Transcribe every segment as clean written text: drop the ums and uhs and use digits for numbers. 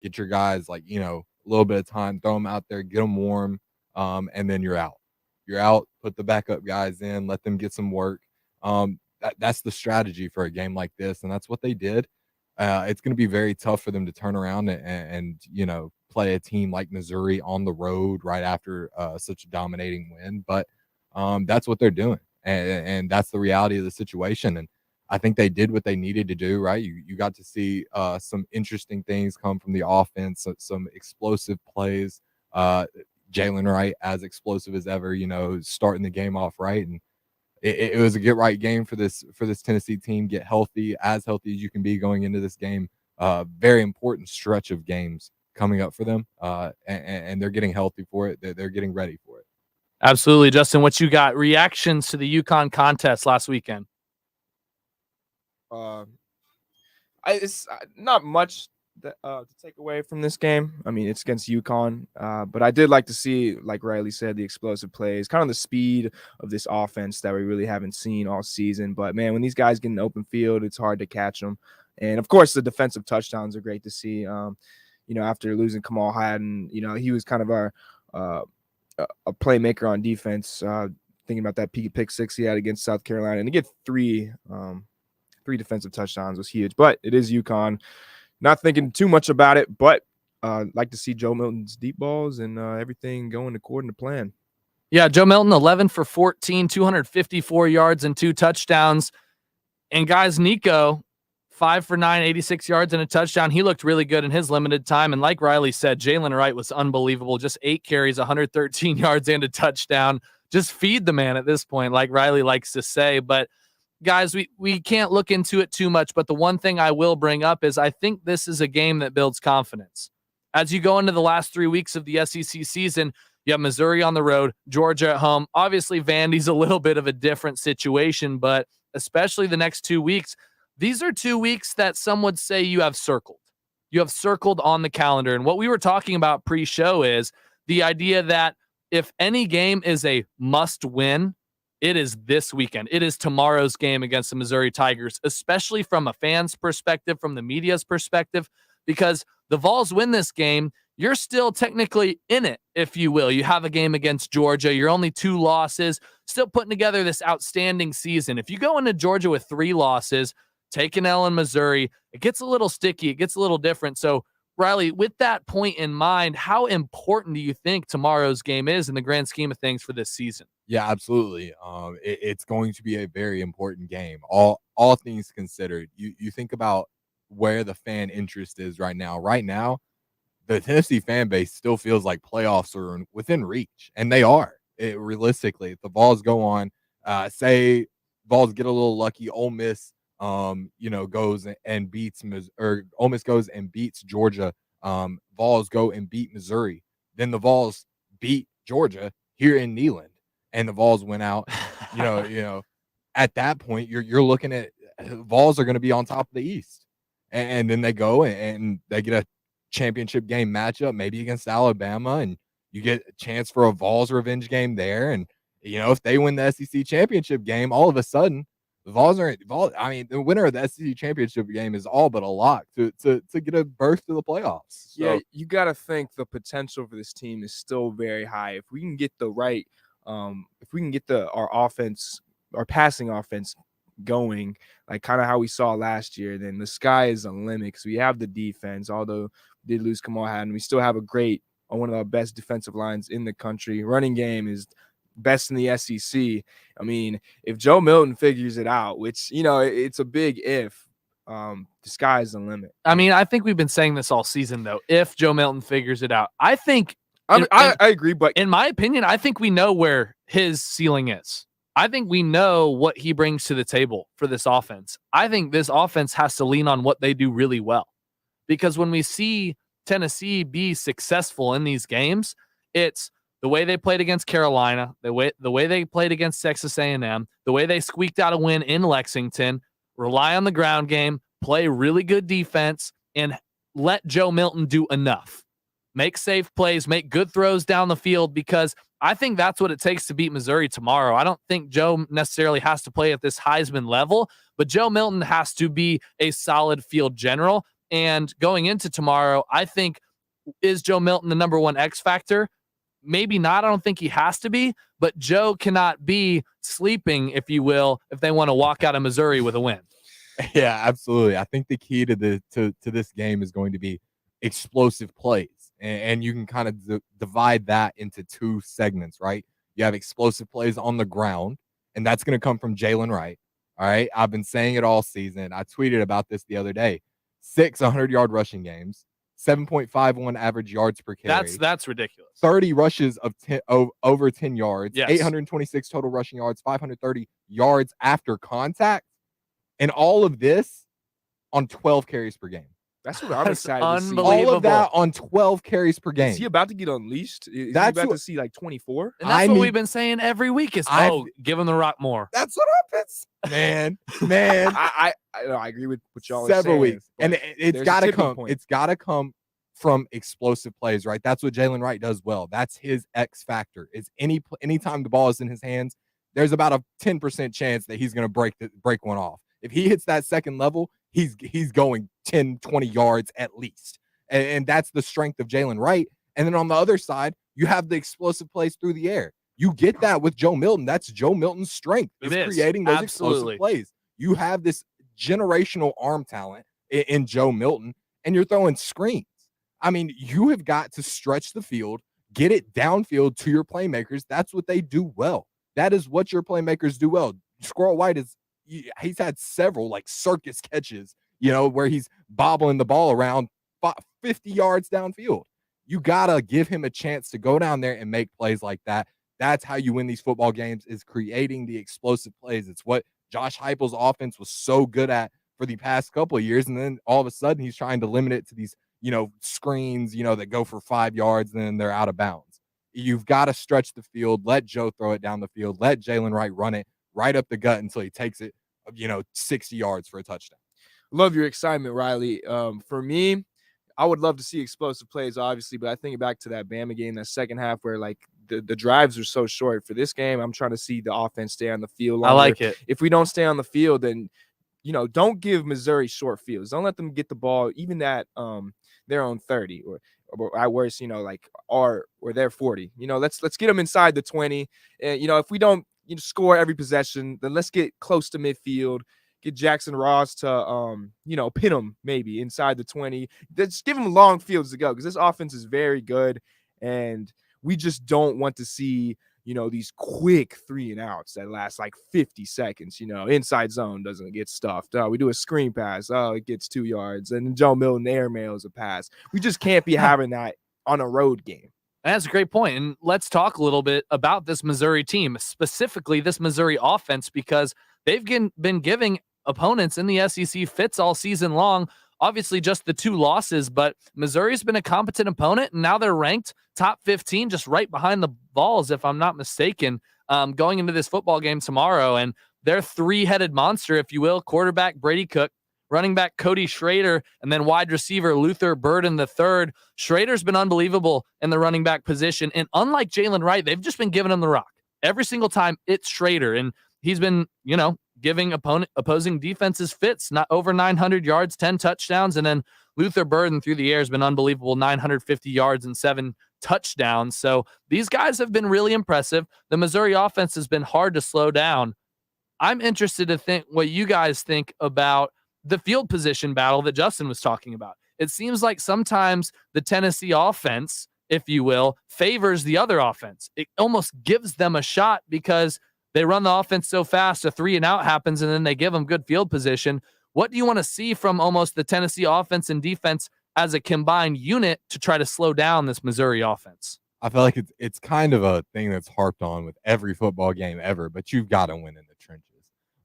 get your guys like, a little bit of time, throw them out there, get them warm, and then you're out. You're out, put the backup guys in, let them get some work. That's the strategy for a game like this, and that's what they did. It's going to be very tough for them to turn around and play a team like Missouri on the road right after such a dominating win. But that's what they're doing, and that's the reality of the situation. And I think they did what they needed to do, right? You got to see some interesting things come from the offense, some explosive plays. Jalen Wright, as explosive as ever, starting the game off right. And it was a get right game for this Tennessee team. Get healthy, as healthy as you can be going into this game. Very important stretch of games coming up for them, and they're getting healthy for it. They're getting ready for it. Absolutely, Justin. What you got? Reactions to the UConn contest last weekend? It's not much to take away from this game. I mean, it's against UConn, but I did like to see, like Riley said, the explosive plays, kind of the speed of this offense that we really haven't seen all season. But, man, when these guys get in the open field, it's hard to catch them. And, of course, the defensive touchdowns are great to see. After losing Kamal Haddon, he was kind of our a playmaker on defense, thinking about that pick six he had against South Carolina. And to get three defensive touchdowns was huge. But it is UConn. Not thinking too much about it, but like to see Joe Milton's deep balls and everything going according to plan. Yeah, Joe Milton, 11 for 14, 254 yards and 2 touchdowns. And guys, Nico, 5 for 9, 86 yards and a touchdown. He looked really good in his limited time. And like Riley said, Jalen Wright was unbelievable. Just 8 carries, 113 yards and a touchdown. Just feed the man at this point, like Riley likes to say. But guys, we can't look into it too much, but the one thing I will bring up is I think this is a game that builds confidence. As you go into the last 3 weeks of the SEC season, you have Missouri on the road, Georgia at home. Obviously, Vandy's a little bit of a different situation, but especially the next 2 weeks, these are 2 weeks that some would say you have circled. You have circled on the calendar. And what we were talking about pre-show is the idea that if any game is a must-win, it is this weekend. It is tomorrow's game against the Missouri Tigers, especially from a fan's perspective, from the media's perspective, because the Vols win this game, you're still technically in it, if you will. You have a game against Georgia. You're only 2 losses, still putting together this outstanding season. If you go into Georgia with 3 losses, take an L in Missouri, it gets a little sticky. It gets a little different. So, Riley, with that point in mind, how important do you think tomorrow's game is in the grand scheme of things for this season? Yeah, absolutely. It's going to be a very important game. All things considered, you think about where the fan interest is right now. Right now, the Tennessee fan base still feels like playoffs are within reach, and they are. Realistically, if the Vols go on, say Vols get a little lucky, Ole Miss goes and beats or Ole Miss goes and beats Georgia. Vols go and beat Missouri. Then the Vols beat Georgia here in Neyland, and the Vols went out. At that point, you're looking at Vols are going to be on top of the East, and then they go and they get a championship game matchup, maybe against Alabama, and you get a chance for a Vols revenge game there. And if they win the SEC championship game, all of a sudden, the Vols are. The winner of the SEC championship game is all but a lock to get a berth to the playoffs. So, yeah, you got to think the potential for this team is still very high. If we can get the right, if we can get our passing offense going, like kind of how we saw last year, then the sky is the limit. Because we have the defense. Although we did lose Kamal Haddon, we still have one of the best defensive lines in the country. Running game is best in the SEC. I mean, if Joe Milton figures it out, which, it's a big if, the sky is the limit. I mean, I think we've been saying this all season, though. If Joe Milton figures it out, I think I agree, but in my opinion, I think we know where his ceiling is. I think we know what he brings to the table for this offense. I think this offense has to lean on what they do really well, because when we see Tennessee be successful in these games, it's the way they played against Carolina, the way they played against Texas A&M, the way they squeaked out a win in Lexington, rely on the ground game, play really good defense, and let Joe Milton do enough. Make safe plays, make good throws down the field, because I think that's what it takes to beat Missouri tomorrow. I don't think Joe necessarily has to play at this Heisman level, but Joe Milton has to be a solid field general. And going into tomorrow, I think, is Joe Milton the number one X factor? Maybe not. I don't think he has to be, but Joe cannot be sleeping, if you will, if they want to walk out of Missouri with a win. Yeah, absolutely. I think the key to this game is going to be explosive plays, and you can kind of divide that into two segments, right? You have explosive plays on the ground, and that's going to come from Jalen Wright. All right, I've been saying it all season. I tweeted about this the other day. 6 100-yard rushing games, 7.51 average yards per carry. That's ridiculous. 30 rushes of over 10 yards, yes. 826 total rushing yards, 530 yards after contact, and all of this on 12 carries per game. That's what I'm excited to see. All of that on 12 carries per game. Is he about to get unleashed? Is he about to see like 24? And that's what we've been saying every week is, give him the rock more. That's what happens. Man. I agree with what y'all are saying. Several weeks. And it's got to come. It's got to come from explosive plays, right? That's what Jalen Wright does well. That's his X factor. Is anytime the ball is in his hands, there's about a 10% chance that he's going to break one off. If he hits that second level, he's going 10, 20 yards at least. And that's the strength of Jalen Wright. And then on the other side, you have the explosive plays through the air. You get that with Joe Milton. That's Joe Milton's strength. Is creating those explosive plays. You have this generational arm talent in Joe Milton, and you're throwing screens. I mean, you have got to stretch the field, get it downfield to your playmakers. That's what they do well. That is what your playmakers do well. Squirrel White he's had several like circus catches, where he's bobbling the ball around 50 yards downfield. You got to give him a chance to go down there and make plays like that. That's how you win these football games, is creating the explosive plays. It's what Josh Heupel's offense was so good at for the past couple of years. And then all of a sudden he's trying to limit it to these, screens, that go for 5 yards and then they're out of bounds. You've got to stretch the field, let Joe throw it down the field, let Jalen Wright run it right up the gut until he takes it, 60 yards for a touchdown. Love your excitement, Riley. For me, I would love to see explosive plays, obviously, but I think back to that Bama game, that second half where like the drives are so short. For this game, I'm trying to see the offense stay on the field longer. I like it. If we don't stay on the field, then don't give Missouri short fields. Don't let them get the ball even at their own 30 or at worst, or their 40. Let's get them inside the 20. And if we don't score every possession, then let's get close to midfield. Get Jackson Ross to, pin him maybe inside the 20. Just give him long fields to go, because this offense is very good, and we just don't want to see, these quick 3 and outs that last like 50 seconds. Inside zone doesn't get stuffed. We do a screen pass. It gets 2 yards, and Joe Milton airmails a pass. We just can't be having that on a road game. That's a great point. And let's talk a little bit about this Missouri team, specifically this Missouri offense, because they've been giving opponents in the SEC fits all season long. Obviously, just the 2 losses, but Missouri's been a competent opponent, and now they're ranked top 15, just right behind the Vols, if I'm not mistaken, going into this football game tomorrow. And they're 3-headed monster, if you will. Quarterback Brady Cook, running back Cody Schrader, and then wide receiver Luther Burden III. Schrader's been unbelievable in the running back position, and unlike Jalen Wright, they've just been giving him the rock. Every single time it's Schrader, and he's been, giving opposing defenses fits, not over 900 yards, 10 touchdowns. And then Luther Burden through the air has been unbelievable, 950 yards and 7 touchdowns. So these guys have been really impressive. The Missouri offense has been hard to slow down. I'm interested to think what you guys think about the field position battle that Justin was talking about. It seems like sometimes the Tennessee offense, if you will, favors the other offense. It almost gives them a shot because they run the offense so fast, a 3 and out happens, and then they give them good field position. What do you want to see from almost the Tennessee offense and defense as a combined unit to try to slow down this Missouri offense? I feel like it's kind of a thing that's harped on with every football game ever, but you've got to win in the trenches.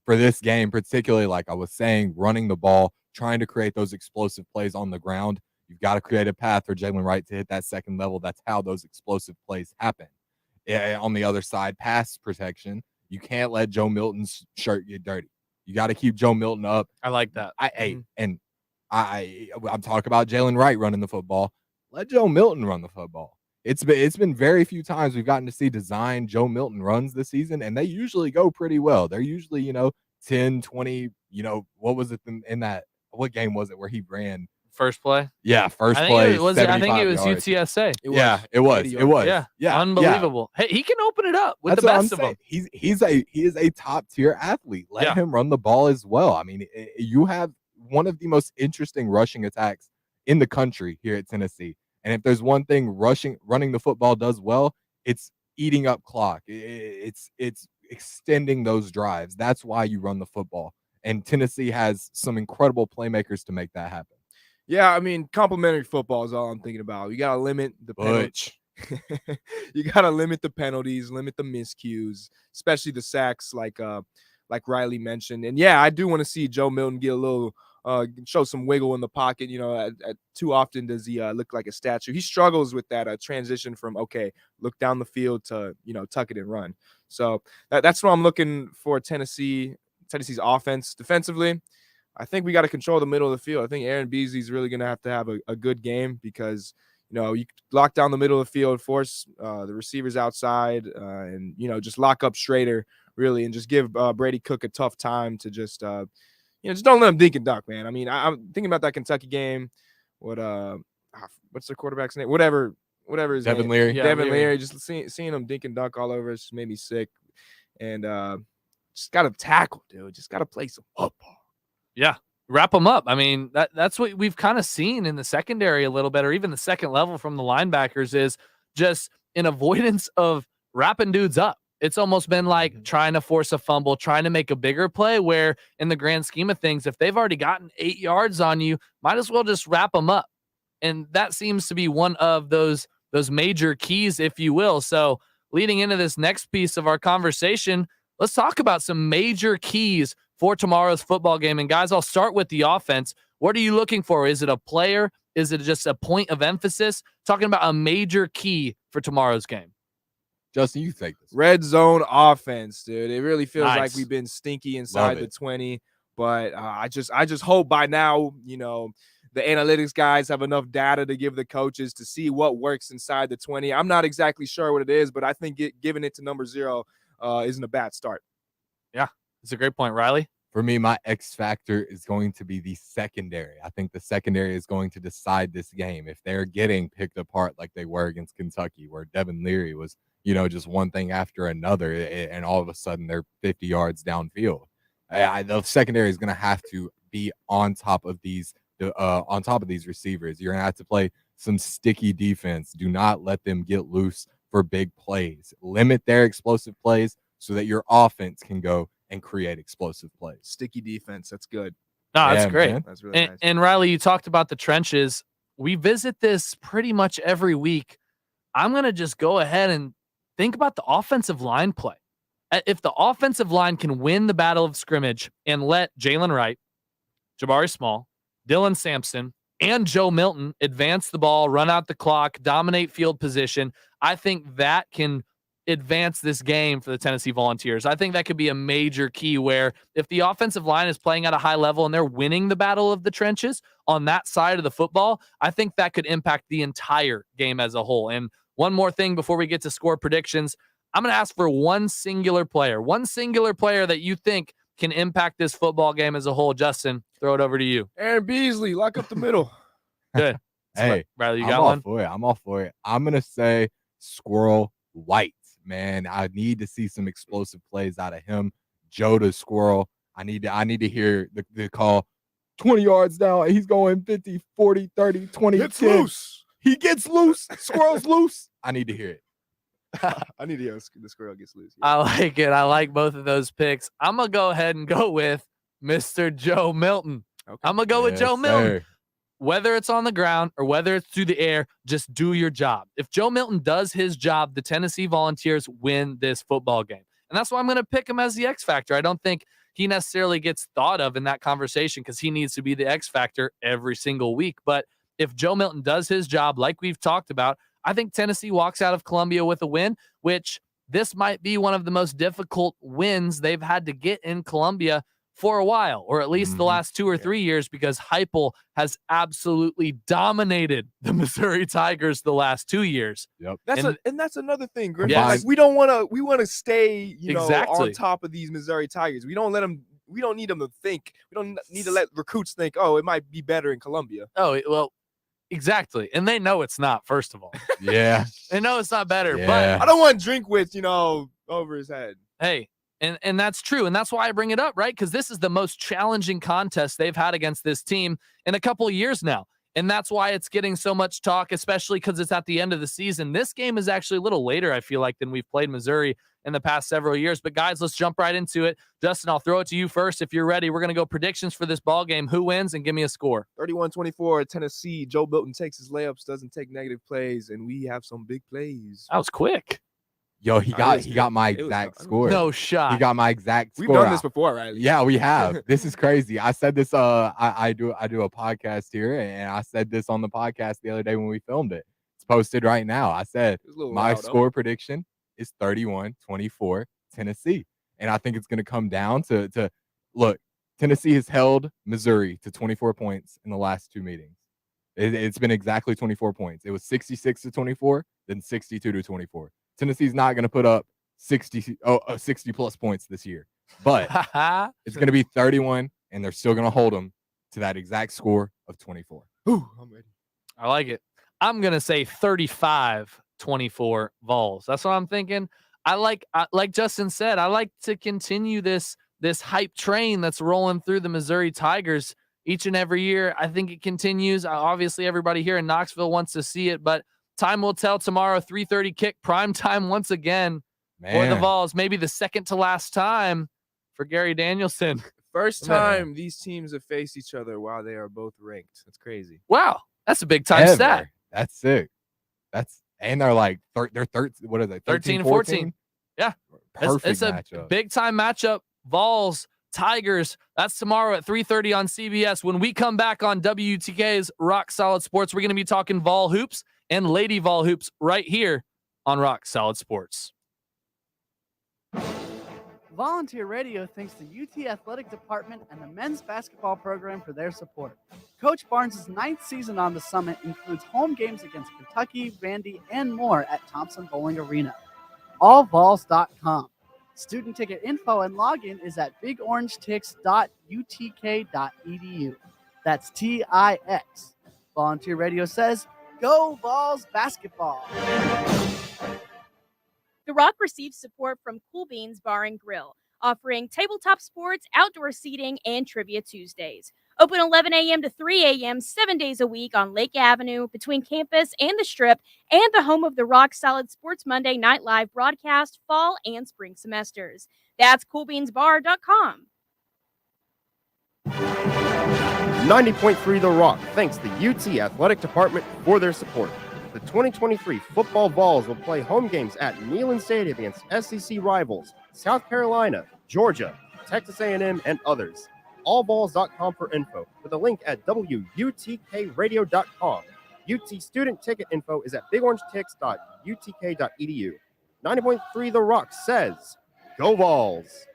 For this game, particularly, like I was saying, running the ball, trying to create those explosive plays on the ground, you've got to create a path for Jalen Wright to hit that second level. That's how those explosive plays happen. On the other side, pass protection. You can't let Joe Milton's shirt get dirty. You got to keep Joe Milton up. I like that. I'm talking about Jalen Wright running the football. Let Joe Milton run the football. It's been very few times we've gotten to see design Joe Milton runs this season, and they usually go pretty well. They're usually, 10, 20, what was it in that, what game was it where he ran First play. Yeah, first I play. think it was. I think it 75 was yards. UTSA. It Yeah, was it was. 80 It yards. was. Yeah, Yeah, unbelievable. Hey, he can open it up with That's the what I'm best of them. saying. He is a top tier athlete. Let Yeah. him run the ball as well. I mean, you have one of the most interesting rushing attacks in the country here at Tennessee. And if there's one thing running the football does well, it's eating up clock. It's extending those drives. That's why you run the football. And Tennessee has some incredible playmakers to make that happen. Yeah, I mean, complimentary football is all I'm thinking about. You gotta limit the penalties. You gotta limit the penalties, limit the miscues, especially the sacks, like Riley mentioned. And yeah, I do want to see Joe Milton get a little show some wiggle in the pocket. You know, too often does he look like a statue. He struggles with that transition from look down the field to tuck it and run. So that's what I'm looking for. Tennessee's offense defensively. I think we got to control the middle of the field. I think Aaron Beasley's really going to have a good game because, you lock down the middle of the field, force the receivers outside, and, just lock up Schrader really and just give Brady Cook a tough time to just don't let him dink and dunk, man. I mean, I'm thinking about that Kentucky game. What's their quarterback's name? Whatever his Devin name. Leary. Yeah, Devin Leary. Just seeing him dink and dunk all over us made me sick. And just got to tackle, dude. Just got to play some football. Yeah, wrap them up. I mean, that's what we've kind of seen in the secondary a little bit, or even the second level from the linebackers, is just an avoidance of wrapping dudes up. It's almost been like trying to force a fumble, trying to make a bigger play, where in the grand scheme of things, if they've already gotten 8 yards on you, might as well just wrap them up. And that seems to be one of those major keys, if you will. So leading into this next piece of our conversation, let's talk about some major keys for tomorrow's football game. And guys, I'll start with the offense. What are you looking for? Is it a player? Is it just a point of emphasis? Talking about a major key for tomorrow's game. Justin, you take this. Red zone offense, dude. It really feels Nice. like we've been stinky inside the 20. But I just hope by now, the analytics guys have enough data to give the coaches to see what works inside the 20. I'm not exactly sure what it is, but I think giving it to number 0 isn't a bad start. Yeah, it's a great point, Riley. For me, my X factor is going to be the secondary. I think the secondary is going to decide this game. If they're getting picked apart like they were against Kentucky, where Devin Leary was, just one thing after another, and all of a sudden they're 50 yards downfield. The secondary is going to have to be on top of these receivers. You're going to have to play some sticky defense. Do not let them get loose for big plays. Limit their explosive plays so that your offense can go and create explosive plays. Sticky defense. That's good. No, that's great. Man. That's really nice. And Riley, you talked about the trenches. We visit this pretty much every week. I'm going to just go ahead and think about the offensive line play. If the offensive line can win the battle of scrimmage and let Jalen Wright, Jabari Small, Dylan Sampson, and Joe Milton advance the ball, run out the clock, dominate field position, I think that can advance this game for the Tennessee Volunteers. I think that could be a major key where if the offensive line is playing at a high level and they're winning the battle of the trenches on that side of the football, I think that could impact the entire game as a whole. And one more thing before we get to score predictions, I'm going to ask for one singular player that you think can impact this football game as a whole. Justin, throw it over to you. Aaron Beasley, lock up the middle. Good. Hey, Riley, you I'm got all one? for it. I'm all for it. I'm going to say Squirrel White. Man, I need to see some explosive plays out of him. Joe the Squirrel. I need to hear the call. 20 yards down. He's going 50, 40, 30, 20, Gets 10. loose. He gets loose. Squirrel's loose. I need to hear it. I need to hear the squirrel gets loose. I like it. I like both of those picks. I'm going to go ahead and go with Mr. Joe Milton. Okay. I'm going to go with Joe Milton. Sir. Whether it's on the ground or whether it's through the air, just do your job. If Joe Milton does his job, the Tennessee Volunteers win this football game. And that's why I'm going to pick him as the X factor. I don't think he necessarily gets thought of in that conversation because he needs to be the X factor every single week. But if Joe Milton does his job, like we've talked about, I think Tennessee walks out of Columbia with a win, which this might be one of the most difficult wins they've had to get in Columbia for a while, or at least the last 2 or 3 years, because Heupel has absolutely dominated the Missouri Tigers the last 2 years. Yep. That's another thing, Griff. Yes. Like we want to stay, Exactly. on top of these Missouri Tigers. We don't let them We don't need them to think. We don't need to let recruits think, oh, it might be better in Columbia. Oh, well, exactly. And they know it's not, first of all. Yeah. They know it's not better. Yeah. I don't want Drinkwitz, over his head. Hey, and that's true. And that's why I bring it up, right? Because this is the most challenging contest they've had against this team in a couple of years now. And that's why it's getting so much talk, especially because it's at the end of the season. This game is actually a little later, I feel like, than we've played Missouri in the past several years. But guys, let's jump right into it. Justin, I'll throw it to you first. If you're ready, we're going to go predictions for this ball game. Who wins? And give me a score. 31-24 Tennessee. Joe Milton takes his layups, doesn't take negative plays, and we have some big plays. That was quick. Yo, he got my exact score. No shot. He got my exact score. We've done this before, right? Yeah, we have. This is crazy. I said this. I do a podcast here, and I said this on the podcast the other day when we filmed it. It's posted right now. I said my score prediction is 31-24 Tennessee, and I think it's going to come down to look. Tennessee has held Missouri to 24 points in the last two meetings. It's been exactly 24 points. It was 66-24, then 62-24. Tennessee's not going to put up 60 plus points this year, but it's going to be 31, and they're still going to hold them to that exact score of 24. Ooh, I'm ready. I like it. I'm going to say 35-24 Vols. That's what I'm thinking. Like Justin said, I like to continue this hype train that's rolling through the Missouri Tigers each and every year. I think it continues. Obviously, everybody here in Knoxville wants to see it, but time will tell tomorrow. 3:30 kick, prime time once again for the Vols. Maybe the second to last time for Gary Danielson. First time these teams have faced each other while they are both ranked. That's crazy. Wow, that's a big time stat. That's sick. And they're like they're 13. What are they? 13-14. Yeah, perfect. It's a matchup. Big time matchup. Vols Tigers. That's tomorrow at 3:30 on CBS. When we come back on WUTK's Rock Solid Sports, we're going to be talking Vol hoops and Lady Vol hoops right here on Rock Solid Sports. Volunteer Radio thanks the UT Athletic Department and the men's basketball program for their support. Coach Barnes' 9th season on the Summit includes home games against Kentucky, Vandy, and more at Thompson Bowling Arena. AllVols.com. Student ticket info and login is at bigorangetics.utk.edu. That's TIX. Volunteer Radio says, go Vols basketball. The Rock receives support from Cool Beans Bar and Grill, offering tabletop sports, outdoor seating, and Trivia Tuesdays. Open 11 a.m. to 3 a.m. 7 days a week on Lake Avenue between campus and the Strip, and the home of the Rock Solid Sports Monday Night Live broadcast fall and spring semesters. That's coolbeansbar.com. 90.3 The Rock thanks the UT Athletic Department for their support. The 2023 football Vols will play home games at Neyland Stadium against SEC rivals South Carolina, Georgia, Texas A&M, and others. Allvols.com for info, with a link at WUTKradio.com. UT student ticket info is at bigorangetics.utk.edu. 90.3 The Rock says, go Vols!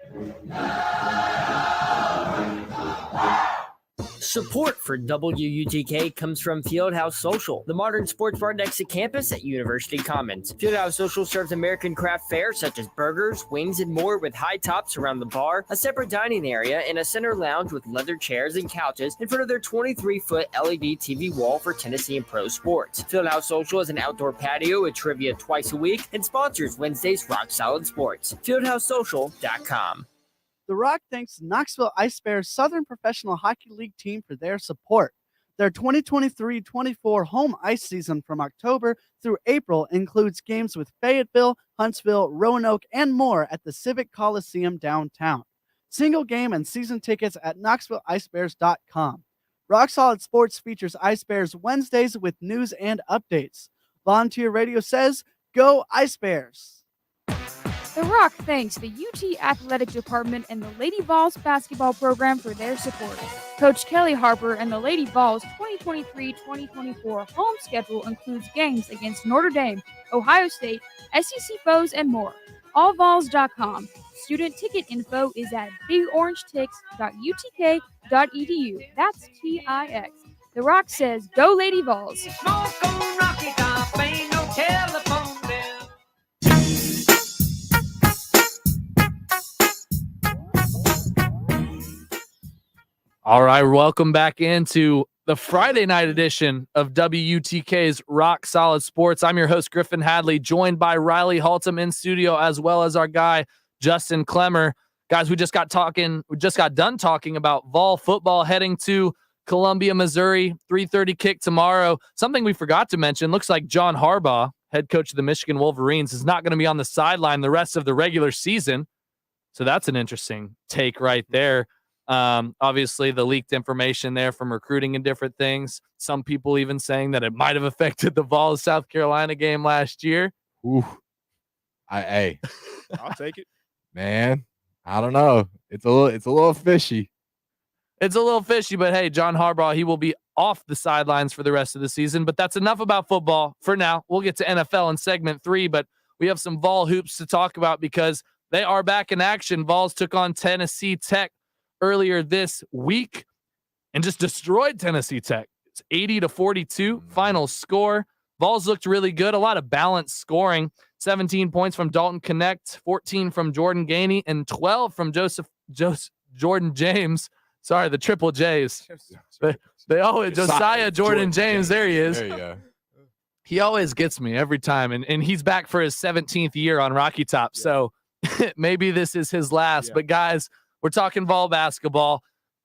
Support for WUTK comes from Fieldhouse Social, the modern sports bar next to campus at University Commons. Fieldhouse Social serves American craft fare such as burgers, wings, and more with high tops around the bar, a separate dining area, and a center lounge with leather chairs and couches in front of their 23-foot LED TV wall for Tennessee and pro sports. Fieldhouse Social is an outdoor patio with trivia twice a week and sponsors Wednesday's Rock Solid Sports. FieldhouseSocial.com. The Rock thanks Knoxville Ice Bears Southern Professional Hockey League team for their support. Their 2023-24 home ice season from October through April includes games with Fayetteville, Huntsville, Roanoke, and more at the Civic Coliseum downtown. Single game and season tickets at KnoxvilleIceBears.com. Rock Solid Sports features Ice Bears Wednesdays with news and updates. Volunteer Radio says, go Ice Bears! The Rock thanks the UT Athletic Department and the Lady Vols basketball program for their support. Coach Kelly Harper and the Lady Vols 2023-2024 home schedule includes games against Notre Dame, Ohio State, SEC foes, and more. Allvols.com. Student ticket info is at bigorangetics.utk.edu. That's TIX. The Rock says, go Lady Vols! All right, welcome back into the Friday night edition of WUTK's Rock Solid Sports. I'm your host, Griffin Hadley, joined by Riley Haltom in studio, as well as our guy, Justin Clemmer. Guys, we just got done talking about Vol football heading to Columbia, Missouri, 3:30 kick tomorrow. Something we forgot to mention, looks like John Harbaugh, head coach of the Michigan Wolverines, is not going to be on the sideline the rest of the regular season. So that's an interesting take right there. Obviously, the leaked information there from recruiting and different things. Some people even saying that it might have affected the Vols South Carolina game last year. Ooh, I'll take it, man. I don't know. It's a little fishy. It's a little fishy, but hey, John Harbaugh, he will be off the sidelines for the rest of the season. But that's enough about football for now. We'll get to NFL in segment 3, but we have some Vol hoops to talk about because they are back in action. Vols took on Tennessee Tech earlier this week and just destroyed Tennessee Tech. It's 80-42 final score. Vols looked really good. A lot of balanced scoring. 17 points from Dalton Connect, 14 from Jordan Gainey, and 12 from Jordan James. Sorry, the triple J's. They always Josiah Jordan James. There he is. There you go. He always gets me every time, and he's back for his 17th year on Rocky Top. Yeah. So maybe this is his last. Yeah. But guys, we're talking Vol basketball.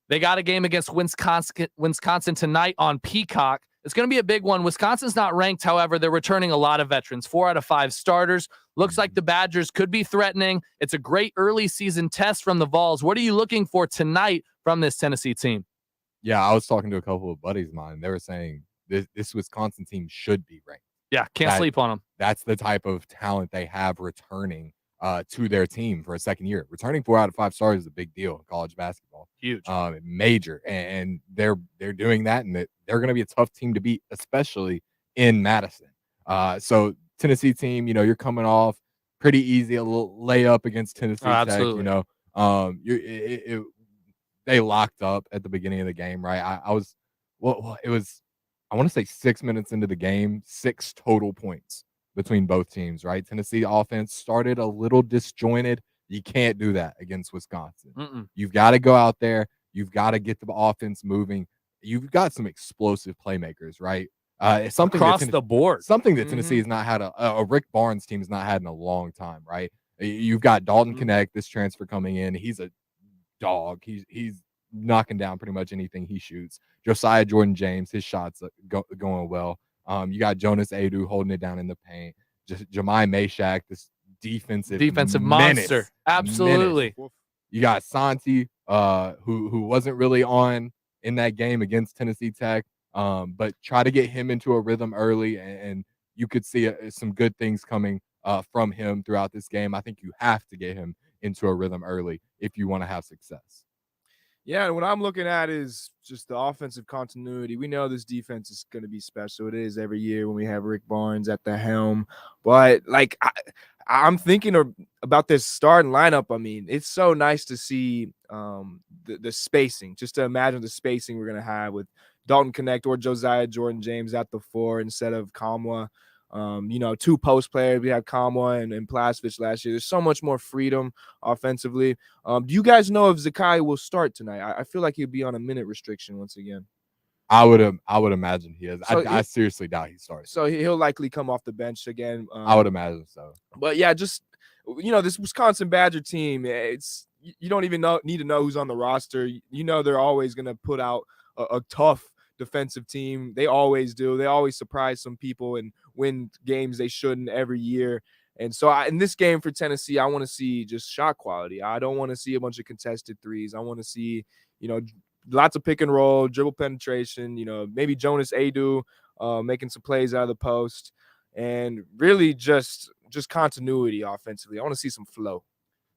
They got a game against Wisconsin tonight on Peacock. It's going to be a big one. Wisconsin's not ranked, however. They're returning a lot of veterans, 4 out of 5 starters. Looks like the Badgers could be threatening. It's a great early season test from the Vols. What are you looking for tonight from this Tennessee team? Yeah, I was talking to a couple of buddies of mine. They were saying this Wisconsin team should be ranked. Yeah, can't sleep on them. That's the type of talent they have returning to their team for a second year. Returning 4 out of 5 stars is a big deal in college basketball. Huge. Major. And they're doing that, and they're going to be a tough team to beat, especially in Madison. So Tennessee team, you're coming off pretty easy, a little layup against Tennessee Tech. Absolutely. They locked up at the beginning of the game, right? I want to say 6 minutes into the game, 6 total points between both teams, right? Tennessee offense started a little disjointed. You can't do that against Wisconsin. You've got to go out there. You've got to get the offense moving. You've got some explosive playmakers, right? Something across the board. Something that Tennessee has not had a Rick Barnes team has not had in a long time, right? You've got Dalton Connect, this transfer coming in. He's a dog. He's knocking down pretty much anything he shoots. Josiah Jordan James, his shots going well. You got Jonas Adu holding it down in the paint. Just Jemai Mashak, this defensive monster. Absolutely. You got Santi, who wasn't really on in that game against Tennessee Tech, but try to get him into a rhythm early, and you could see some good things coming from him throughout this game. I think you have to get him into a rhythm early if you want to have success. Yeah, and what I'm looking at is just the offensive continuity. We know this defense is going to be special. It is every year when we have Rick Barnes at the helm. But, I'm thinking about this starting lineup. I mean, it's so nice to see the spacing. Just to imagine the spacing we're going to have with Dalton Connect or Josiah Jordan James at the 4 instead of Kamwa. 2 post players. We had Kamwa and Plasvich last year. There's so much more freedom offensively. Do you guys know if Zakai will start tonight? I feel like he'll be on a minute restriction once again. I would imagine he is. So I seriously doubt he starts. So he'll likely come off the bench again. I would imagine so. But yeah, just this Wisconsin Badger team, you don't even need to know who's on the roster. They're always going to put out a tough defensive team. They always do. They always surprise some people and win games they shouldn't every year. And so in this game for Tennessee, I want to see just shot quality. I don't want to see a bunch of contested threes. I want to see, lots of pick and roll, dribble penetration, maybe Jonas Adu making some plays out of the post, and really just continuity offensively. I want to see some flow.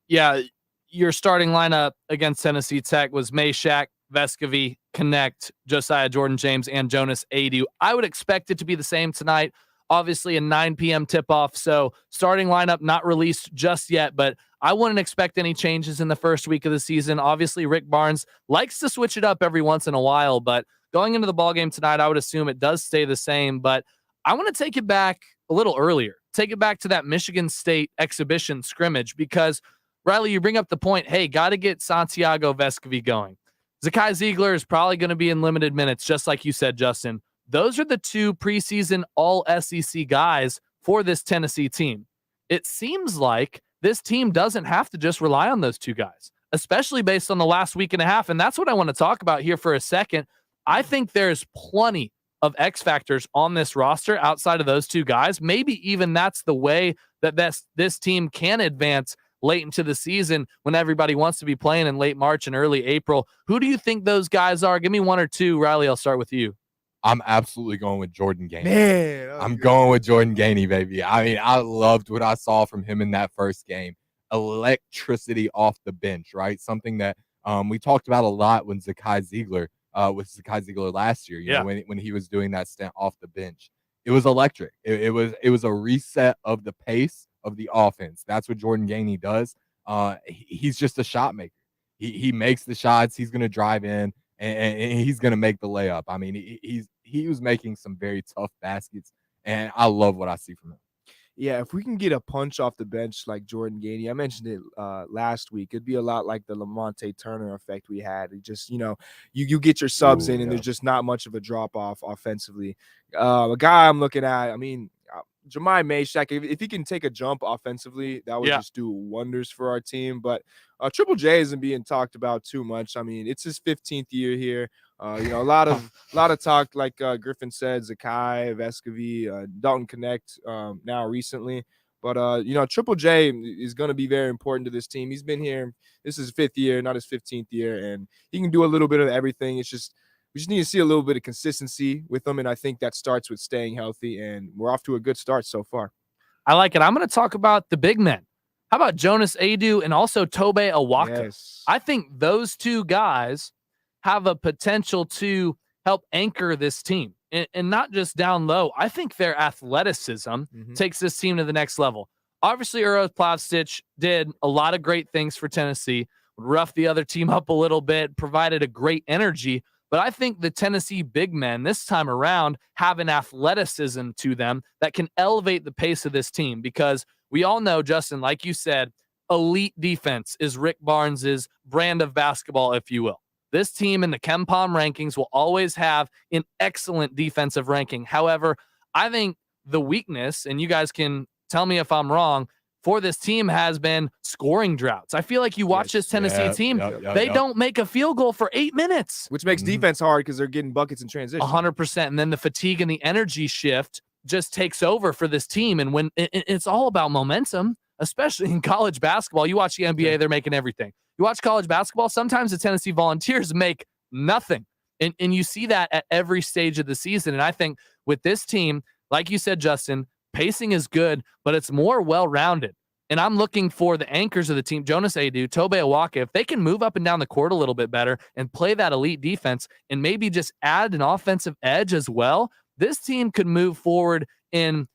Yeah, your starting lineup against Tennessee Tech was Mashak, Vescovy, Connect, Josiah Jordan James, and Jonas Adu. I would expect it to be the same tonight. Obviously a 9 p.m. tip-off, so starting lineup not released just yet, but I wouldn't expect any changes in the first week of the season. Obviously, Rick Barnes likes to switch it up every once in a while, but going into the ballgame tonight, I would assume it does stay the same, but I want to take it back a little earlier. Take it back to that Michigan State exhibition scrimmage because, Riley, you bring up the point, hey, got to get Santiago Vescovy going. Zakai Ziegler is probably going to be in limited minutes, just like you said, Justin. Those are the 2 preseason all SEC guys for this Tennessee team. It seems like this team doesn't have to just rely on those 2 guys, especially based on the last week and a half. And that's what I want to talk about here for a second. I think there's plenty of X factors on this roster outside of those 2 guys. Maybe even that's the way that this team can advance late into the season when everybody wants to be playing in late March and early April. Who do you think those guys are? Give me 1 or 2. Riley, I'll start with you. I'm absolutely going with Jordan Gainey. Man, I'm going with Jordan Gainey, baby. I mean, I loved what I saw from him in that first game. Electricity off the bench, right? Something that we talked about a lot when Zakai Ziegler with Zakai Ziegler last year, you know, when he was doing that stint off the bench. It was electric. It was a reset of the pace of the offense. That's what Jordan Gainey does. He's just a shot maker. He makes the shots. He's going to drive in and he's going to make the layup. I mean, he was making some very tough baskets, and I love what I see from him. Yeah, if we can get a punch off the bench like Jordan Gainey, I mentioned it last week, it'd be a lot like the Lamonte Turner effect we had. It just, you know, you get your subs in and there's just not much of a drop-off offensively. A guy I'm looking at, I mean, Jemai Mayshak, if he can take a jump offensively, that would just do wonders for our team. But Triple J isn't being talked about too much. I mean, it's his 15th year here. You know, a lot of talk, like Griffin said, Zakai, Vescovi, Dalton Connect now recently. But, you know, Triple J is going to be very important to this team. He's been here. This is his 5th year, not his 15th year. And he can do a little bit of everything. It's just we just need to see a little bit of consistency with him. And I think that starts with staying healthy. And we're off to a good start so far. I like it. I'm going to talk about the big men. How about Jonas Adu and also Tobe Awaka? Yes. I think those 2 guys have a potential to help anchor this team. And not just down low. I think their athleticism takes this team to the next level. Obviously, Uros Plavsic did a lot of great things for Tennessee, roughed the other team up a little bit, provided a great energy. But I think the Tennessee big men this time around have an athleticism to them that can elevate the pace of this team, because we all know, Justin, like you said, elite defense is Rick Barnes's brand of basketball, if you will. This team in the KenPom rankings will always have an excellent defensive ranking. However, I think the weakness, and you guys can tell me if I'm wrong, for this team has been scoring droughts. I feel like you watch this Tennessee team, they don't make a field goal for 8 minutes. Which makes defense hard because they're getting buckets in transition. 100%. And then the fatigue and the energy shift just takes over for this team. And when it's all about momentum, especially in college basketball, you watch the NBA, they're making everything. You watch college basketball, sometimes the Tennessee Volunteers make nothing. And you see that at every stage of the season. And I think with this team, like you said, Justin, pacing is good, but it's more well-rounded. And I'm looking for the anchors of the team, Jonas Adu, Tobe Awaka, if they can move up and down the court a little bit better and play that elite defense and maybe just add an offensive edge as well, this team could move forward in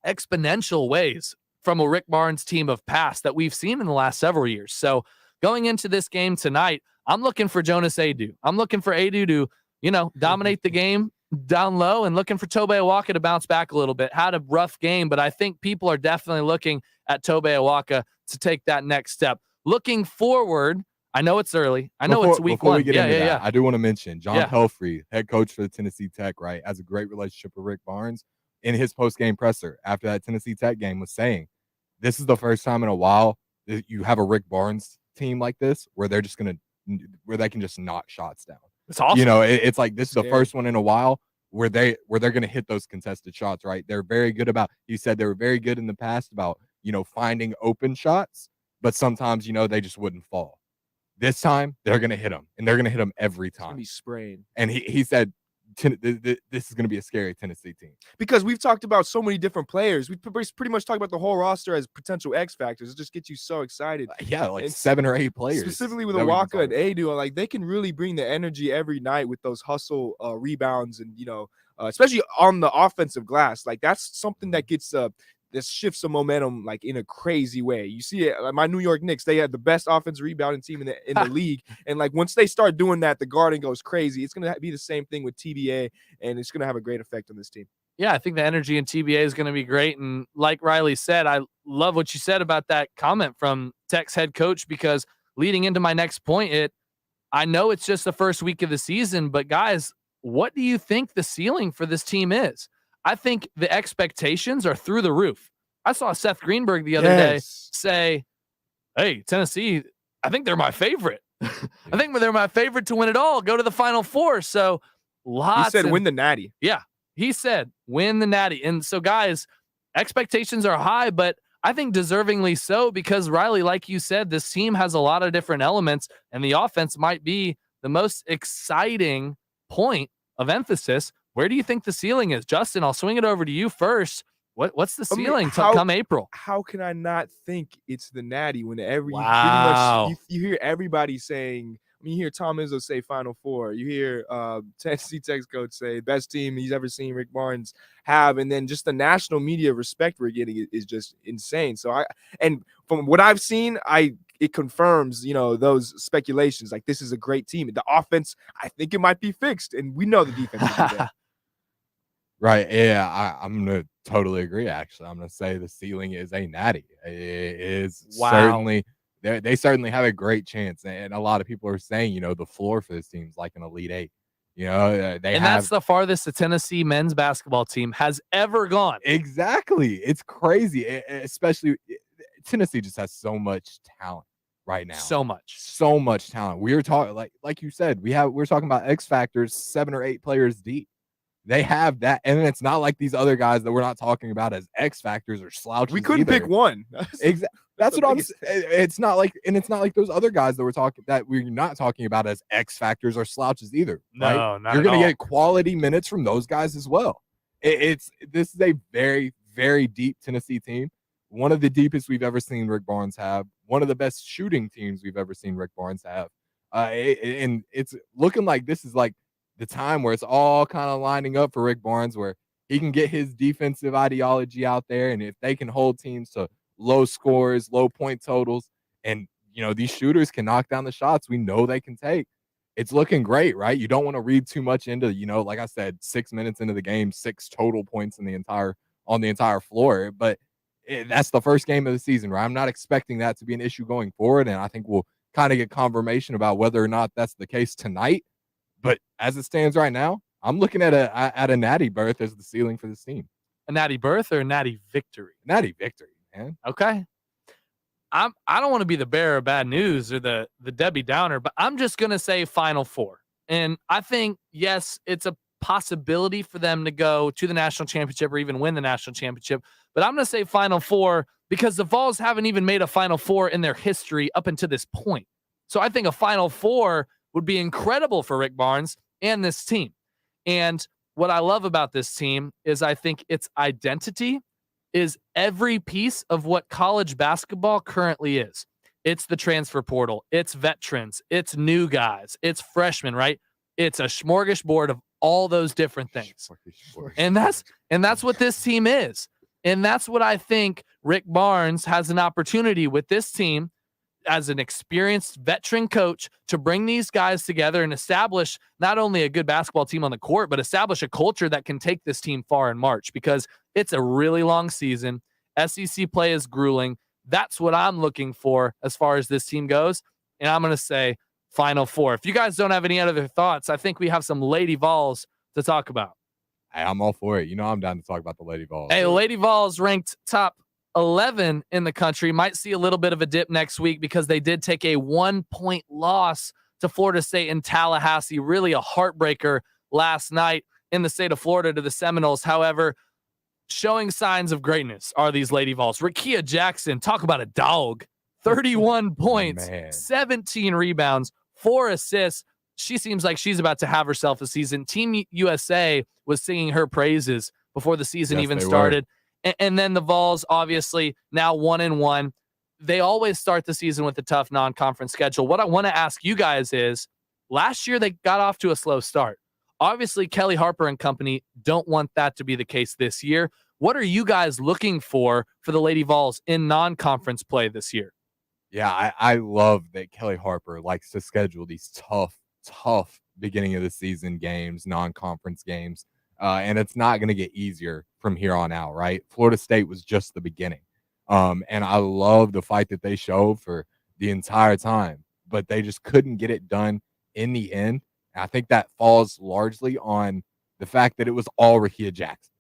exponential ways from a Rick Barnes team of past that we've seen in the last several years. So going into this game tonight, I'm looking for Jonas Adu. I'm looking for Adu to, you know, dominate the game down low, and looking for Tobe Awaka to bounce back a little bit. Had a rough game, but I think people are definitely looking at Tobe Awaka to take that next step. Looking forward, I know it's early. I know it's week 1. We get into that, I do want to mention John Pelfrey, head coach for the Tennessee Tech, right, has a great relationship with Rick Barnes. In his post-game presser after that Tennessee Tech game was saying, this is the first time in a while that you have a Rick Barnes team like this where they can just knock shots down. It's awesome. You know, it's like this is the first one in a while where they're going to hit those contested shots, right? They're very good about, he said they were very good in the past about, you know, finding open shots, but sometimes, you know, they just wouldn't fall. This time they're going to hit them, and they're going to hit them every time. It's going to be spraying. And he said, this is going to be a scary Tennessee team, because we've talked about so many different players. We pretty much talked about the whole roster as potential X factors. It just gets you so excited. Yeah, like 7 or 8 players, specifically with Awaka and Adu. Like, they can really bring the energy every night with those hustle rebounds, and you know, especially on the offensive glass. Like, that's something that gets this shifts some momentum, like, in a crazy way. You see it, like my New York Knicks, they had the best offensive rebounding team in the league. And like, once they start doing that, the Garden goes crazy. It's going to be the same thing with TBA, and it's going to have a great effect on this team. Yeah, I think the energy in TBA is going to be great. And like Riley said, I love what you said about that comment from Tech's head coach, because leading into my next point, I know it's just the first week of the season, but guys, what do you think the ceiling for this team is? I think the expectations are through the roof. I saw Seth Greenberg the other day say, hey, Tennessee, I think they're my favorite. I think they're my favorite to win it all, go to the Final Four. So He said win the Natty. Yeah, he said win the Natty. And so, guys, expectations are high, but I think deservingly so because, Riley, like you said, this team has a lot of different elements, and the offense might be the most exciting point of emphasis. Where do you think the ceiling is? Justin, I'll swing it over to you first. What's the ceiling come April? How can I not think it's the Natty when pretty Wow. much you hear everybody saying, you hear Tom Izzo say Final Four. You hear Tennessee Tech's coach say best team he's ever seen Rick Barnes have, and then just the national media respect we're getting is just insane. So and from what I've seen, it confirms those speculations. Like, this is a great team. The offense, I think it might be fixed, and we know the defense will be there. Right. Yeah, I'm gonna totally agree. Actually, I'm gonna say the ceiling is a Natty. It is certainly. They certainly have a great chance, and a lot of people are saying, the floor for this team is like an Elite Eight. That's the farthest the Tennessee men's basketball team has ever gone. Exactly, it's crazy. Especially Tennessee just has so much talent right now. So much talent. We were talking like you said. We're talking about X factors, 7 or 8 players deep. They have that, and it's not like these other guys that we're not talking about as X factors or slouches. We couldn't pick one. Exactly. That's what I'm saying. It's not like those other guys that we're not talking about as X factors or slouches either. No, right? not You're at going to all. get quality minutes from those guys as well. This is a very, very deep Tennessee team. One of the deepest we've ever seen Rick Barnes have. One of the best shooting teams we've ever seen Rick Barnes have. And it's looking like this is like the time where it's all kind of lining up for Rick Barnes, where he can get his defensive ideology out there, and if they can hold teams to low scores, low point totals, and these shooters can knock down the shots we know they can take, it's looking great, right? You don't want to read too much into, like I said, 6 minutes into the game, 6 total points on the entire floor, but that's the first game of the season, right? I'm not expecting that to be an issue going forward, and I think we'll kind of get confirmation about whether or not that's the case tonight. But as it stands right now, I'm looking at a Natty berth as the ceiling for this team. A Natty berth or a Natty victory? Natty victory, man. Okay. I don't want to be the bearer of bad news or the Debbie Downer, but I'm just going to say Final Four. And I think, yes, it's a possibility for them to go to the national championship or even win the national championship. But I'm going to say Final Four because the Vols haven't even made a Final Four in their history up until this point. So I think a Final Four would be incredible for Rick Barnes and this team. And what I love about this team is I think its identity is every piece of what college basketball currently is. It's the transfer portal. It's veterans. It's new guys. It's freshmen, right? It's a smorgasbord of all those different things. And that's what this team is. And that's what I think Rick Barnes has an opportunity with this team as an experienced veteran coach to bring these guys together and establish not only a good basketball team on the court, but establish a culture that can take this team far in March, because it's a really long season. SEC play is grueling. That's what I'm looking for as far as this team goes. And I'm going to say Final Four. If you guys don't have any other thoughts, I think we have some Lady Vols to talk about. Hey, I'm all for it. I'm down to talk about the Lady Vols. Hey, the Lady Vols ranked top 11 in the country. Might see a little bit of a dip next week because they did take a 1-point loss to Florida State in Tallahassee. Really a heartbreaker last night in the state of Florida to the Seminoles. However, showing signs of greatness are these Lady Vols. Rakia Jackson, talk about a dog. 31 points, 17 rebounds, 4 assists. She seems like she's about to have herself a season. Team USA was singing her praises before the season even started. And then the Vols, obviously, now 1-1. They always start the season with a tough non-conference schedule. What I want to ask you guys is, last year they got off to a slow start. Obviously, Kelly Harper and company don't want that to be the case this year. What are you guys looking for the Lady Vols in non-conference play this year? Yeah, I love that Kelly Harper likes to schedule these tough beginning of the season games, non-conference games. And it's not going to get easier from here on out, right? Florida State was just the beginning. And I love the fight that they showed for the entire time, but they just couldn't get it done in the end. And I think that falls largely on the fact that it was all Rakia Jackson.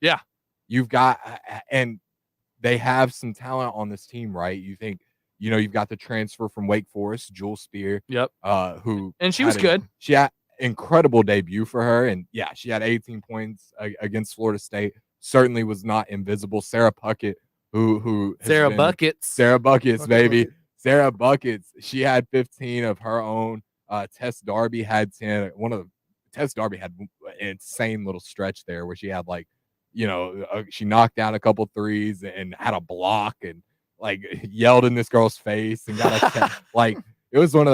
Yeah. You've got, and they have some talent on this team, right? You think, you've got the transfer from Wake Forest, Jewel Spear. Yep. And she was good. She had incredible debut for her. And yeah, she had 18 points against Florida State. Certainly was not invisible. Sarah Puckett, Sarah Buckets, baby. Sarah Buckets. She had 15 of her own. Tess Darby had 10. Tess Darby had an insane little stretch there where she had she knocked down a couple threes and had a block and yelled in this girl's face and got a it was one of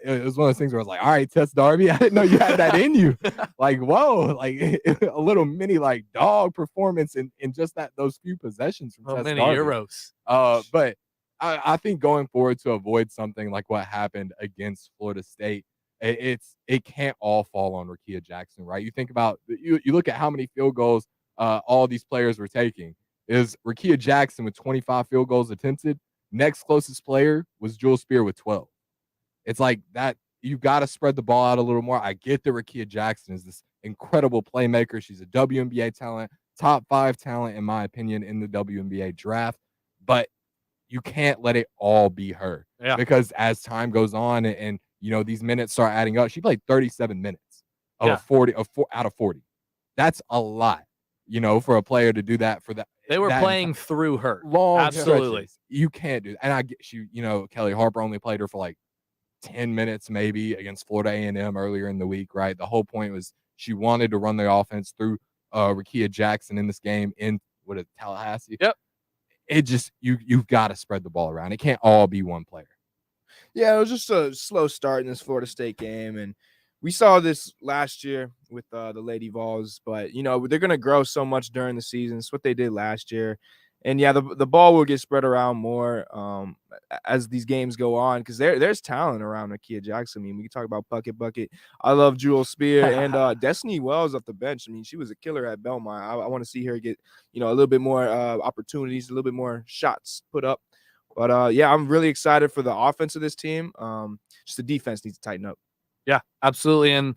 those things where I was like, all right, Tess Darby, I didn't know you had that in you. Whoa, a little mini dog performance in just those few possessions from Tess many Darby. Euros. But I think going forward to avoid something like what happened against Florida State, it can't all fall on Rakia Jackson, right? You think about you look at how many field goals all these players were taking. Is Rakia Jackson with 25 field goals attempted. Next closest player was Jewel Spear with 12. It's like that. You got to spread the ball out a little more. I get that Rakia Jackson is this incredible playmaker. She's a WNBA talent, top 5 talent, in my opinion, in the WNBA draft. But you can't let it all be her. Yeah. Because as time goes on and these minutes start adding up, she played 37 minutes of 40 out of 40. That's a lot, for a player to do that for that. They were playing through her. Long Absolutely. stretches. You can't do that. And I get Kelly Harper only played her for 10 minutes maybe against Florida A&M earlier in the week, right? The whole point was she wanted to run the offense through Rakia Jackson in this game in Tallahassee. Yep. It just you've got to spread the ball around. It can't all be one player. Yeah, it was just a slow start in this Florida State game, and we saw this last year with the Lady Vols, but they're going to grow so much during the season. It's what they did last year. And yeah, the ball will get spread around more as these games go on because there's talent around Rakia Jackson. I mean, we can talk about Bucket. I love Jewel Spear and Destiny Wells off the bench. I mean, she was a killer at Belmont. I want to see her get a little bit more opportunities, a little bit more shots put up. But yeah, I'm really excited for the offense of this team. Just the defense needs to tighten up. Yeah, absolutely. And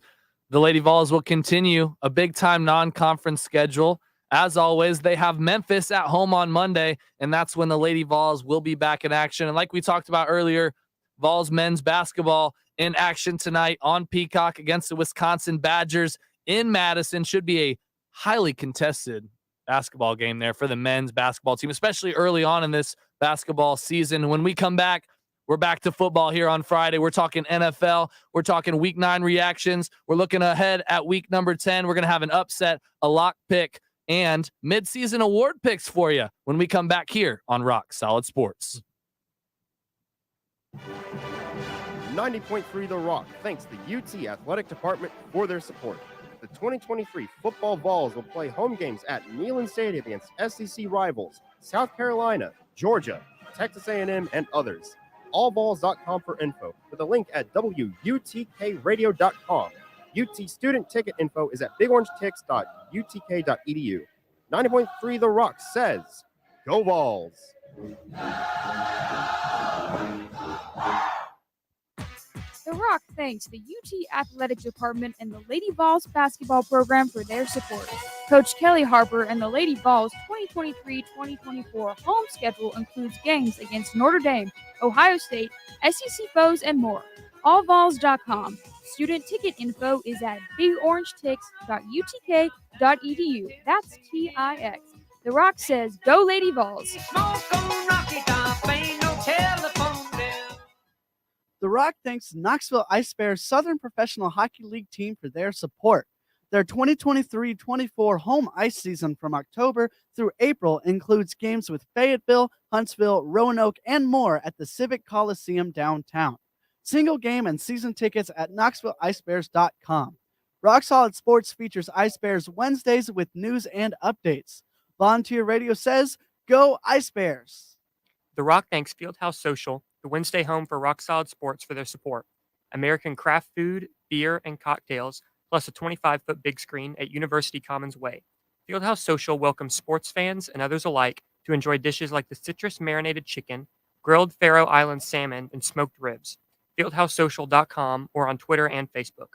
the Lady Vols will continue a big-time non-conference schedule. As always, they have Memphis at home on Monday, and that's when the Lady Vols will be back in action. And like we talked about earlier, Vols men's basketball in action tonight on Peacock against the Wisconsin Badgers in Madison. Should be a highly contested basketball game there for the men's basketball team, especially early on in this basketball season. When we come back, we're back to football here on Friday. We're talking NFL. We're talking week 9 reactions. We're looking ahead at week number 10. We're going to have an upset, a lock pick, and midseason award picks for you when we come back here on Rock Solid Sports. 90.3 The Rock thanks the UT Athletic Department for their support. The 2023 football Vols will play home games at Neyland Stadium against SEC rivals South Carolina, Georgia, Texas A&M, and others. Allvols.com for info with a link at WUTKradio.com. UT student ticket info is at bigorangetics.utk.edu. 90.3 The Rock says, Go Vols! The Rock thanks the UT Athletic Department and the Lady Vols basketball program for their support. Coach Kelly Harper and the Lady Vols 2023-2024 home schedule includes games against Notre Dame, Ohio State, SEC foes, and more. Allvols.com. Student ticket info is at bigorangetics.utk.edu. That's TIX. The Rock says, Go Lady Vols! The Rock thanks Knoxville Ice Bears Southern Professional Hockey League team for their support. Their 2023-24 home ice season from October through April includes games with Fayetteville, Huntsville, Roanoke, and more at the Civic Coliseum downtown. Single game and season tickets at KnoxvilleIceBears.com. Rock Solid Sports features Ice Bears Wednesdays with news and updates. Volunteer Radio says, Go Ice Bears! The Rock thanks Fieldhouse Social, the Wednesday home for Rock Solid Sports, for their support. American craft food, beer, and cocktails, plus a 25-foot big screen at University Commons Way. Fieldhouse Social welcomes sports fans and others alike to enjoy dishes like the citrus marinated chicken, grilled Faroe Island salmon, and smoked ribs. fieldhousesocial.com, or on Twitter and Facebook.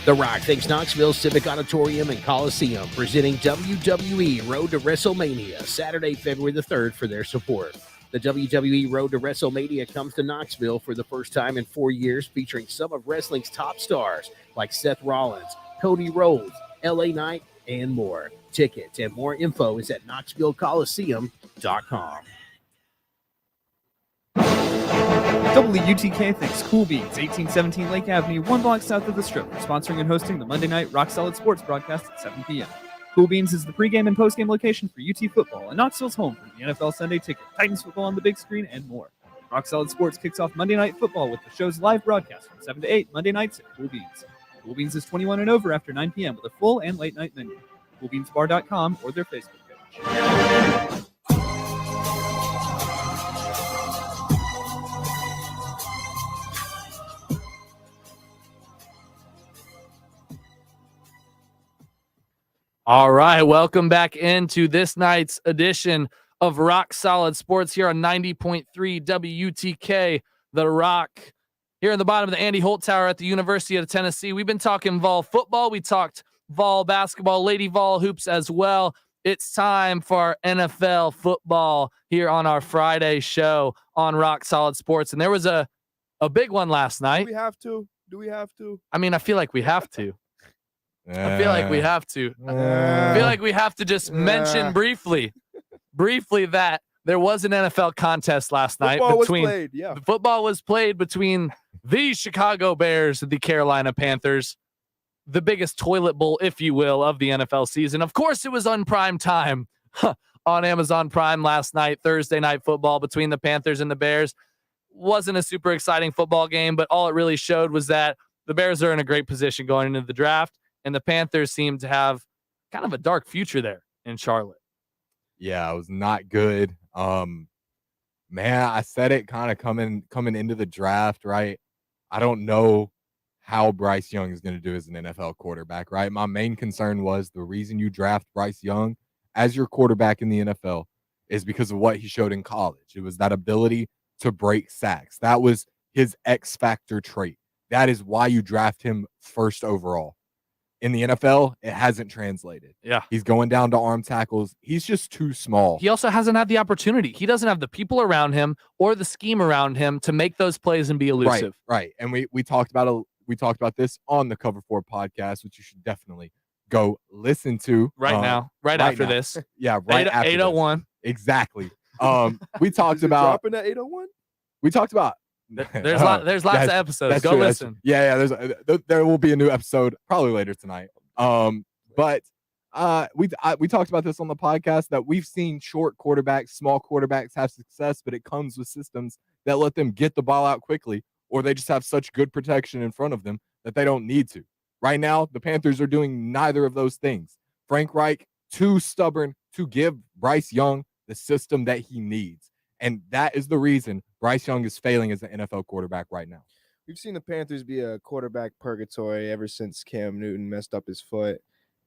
The Rock thanks Knoxville Civic Auditorium and Coliseum, presenting WWE Road to WrestleMania, Saturday, February the 3rd, for their support. The WWE Road to WrestleMania comes to Knoxville for the first time in 4 years, featuring some of wrestling's top stars like Seth Rollins, Cody Rhodes, LA Knight, and more. Tickets and more info is at KnoxvilleColiseum.com. WUTK thanks Cool Beans, 1817 Lake Avenue, 1 block south of the Strip, for sponsoring and hosting the Monday night Rock Solid Sports broadcast at 7 p.m. Cool Beans is the pregame and postgame location for UT football, and Knoxville's home for the NFL Sunday Ticket, Titans football on the big screen, and more. Rock Solid Sports kicks off Monday Night Football with the show's live broadcast from 7 to 8 Monday nights at Cool Beans. Cool Beans is 21 and over after 9 p.m. with a full and late night menu. CoolBeansBar.com or their Facebook page. All right, welcome back into this night's edition of Rock Solid Sports here on 90.3 WUTK The Rock. Here in the bottom of the Andy Holt Tower at the University of Tennessee. We've been talking Vol football. We talked Vol basketball, Lady Vol hoops as well. It's time for our NFL football here on our Friday show on Rock Solid Sports. And there was a big one last night. Do we have to? I mean, I feel like we have to. I feel like we have to. I feel like we have to just mention briefly that there was an NFL contest last night. The football was played between the Chicago Bears and the Carolina Panthers, the biggest toilet bowl, if you will, of the NFL season. Of course, it was on prime time on Amazon Prime last night, Thursday night football between the Panthers and the Bears. Wasn't a super exciting football game, but all it really showed was that the Bears are in a great position going into the draft. And the Panthers seem to have kind of a dark future there in Charlotte. Yeah, it was not good. Man, I said it kind of coming into the draft, right? I don't know how Bryce Young is going to do as an NFL quarterback, right? My main concern was the reason you draft Bryce Young as your quarterback in the NFL is because of what he showed in college. It was that ability to break sacks. That was his X factor trait. That is why you draft him first overall. In the NFL, it hasn't translated. Yeah. He's going down to arm tackles. He's just too small. He also hasn't had the opportunity. He doesn't have the people around him or the scheme around him to make those plays and be elusive. Right. And we talked about this on the Cover 4 podcast, which you should definitely go listen to now, after this. Yeah, right after 801. This. Exactly. We talked about dropping at 801. We talked about there's lots of episodes. Go listen. Yeah. There will be a new episode probably later tonight. But we talked about this on the podcast that we've seen short quarterbacks, small quarterbacks have success, but it comes with systems that let them get the ball out quickly, or they just have such good protection in front of them that they don't need to. Right now, the Panthers are doing neither of those things. Frank Reich, too stubborn to give Bryce Young the system that he needs. And that is the reason Bryce Young is failing as an NFL quarterback right now. We've seen the Panthers be a quarterback purgatory ever since Cam Newton messed up his foot.